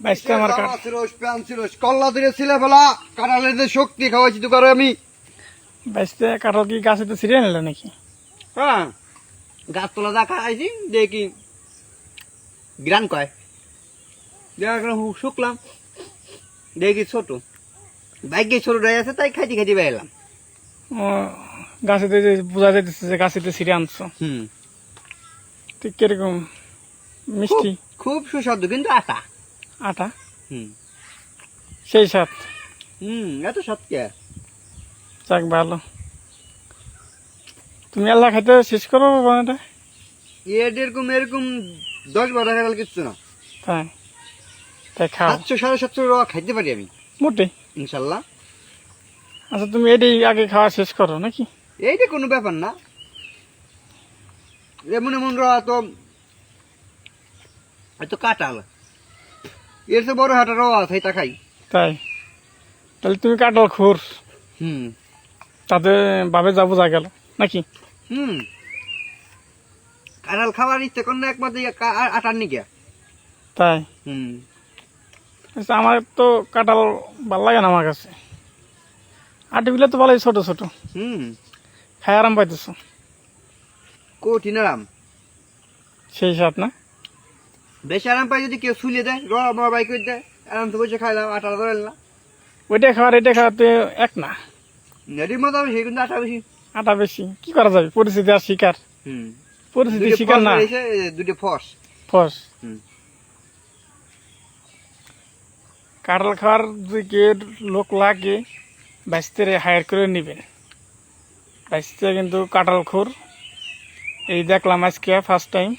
বাইশটা আমার কল্লা ধরে ছিলে ফেলা কাঁঠালের যে শক্তি খাওয়াইছি তো করে আমি। বাইশটা কাঁঠাল কি গাছে তো ছিঁড়ে নিল নাকি? হ্যাঁ, গাছ তোলা যা খাইছি দেখি গ্রান কয় শুকলাম দেখি ছোট বাইকে ছোট আছে তাই খাইতে খাইতে বেরলাম। ও, গাছেতে যে বোঝা যাইতেছে যে গাছেতে ছিঁড়ে আনছো। হুম, ঠিক কিরকম মিষ্টি? খুব সুস্বাদু কিন্তু আটা। আটা হুম সেই স্বাদ। এত স্বাদ কে? যাক ভালো। তুমি আল্লাহ খাইতে শেষ করো বানাটা? এরকম এরকম 10-12 টাকা কিচ্ছু না। তাই তাই খাও 700-750 টাকা খাইতে পারি আমি মোটে। ইনশাল্লাহ। আচ্ছা তুমি এটাই আগে খাওয়া শেষ করো নাকি? এইটা কোনো ব্যাপার না, এমন এমন রয়া তো এত কাটাল এর তো বড় হাটা রওয়া আছে এটা খাই। তাই তাহলে তুমি কাঁঠাল খোর, হুম তাতে বাবে যাবো যা গেল নাকি? হুম কাঁঠাল খাওয়ার ইচ্ছে কর না একমাত্র আটার নিকে। তাই হুম আচ্ছা, আমার তো কাঁঠাল ভাল লাগে না আমার কাছে। আটিগুলো তো ভালোই ছোট ছোট, হুম খাই আরাম পাইতেছ। কঠিন আরাম, সেই স্বাদ না? বেশি আরাম পাই যদি কেউ শুলিয়ে দেয় রবা বাই করে দেয় আরাম তো বসে খাইলাম আটা ধরে না। ওইটা খাওয়ার এটা খাওয়ার তো এক না। এটির মতো বেশি কিন্তু আটা বেশি। আটা বেশি কি করা যাবে, পরিস্থিতি আর শিকার। হুম পরিস্থিতি দুটো শিকার ফস না, বেরিয়েছে, দুটো ফস। ফস। হুম কাঁঠাল খাওয়ার যে লোক লাগে বাইশতে হায়ার করে নিবেন। বাইশতে কিন্তু কাঁঠাল খোর। এই দেখলাম আজকে ফার্স্ট টাইম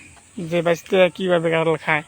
যে বাইশতে কিভাবে কাঁঠাল খায়।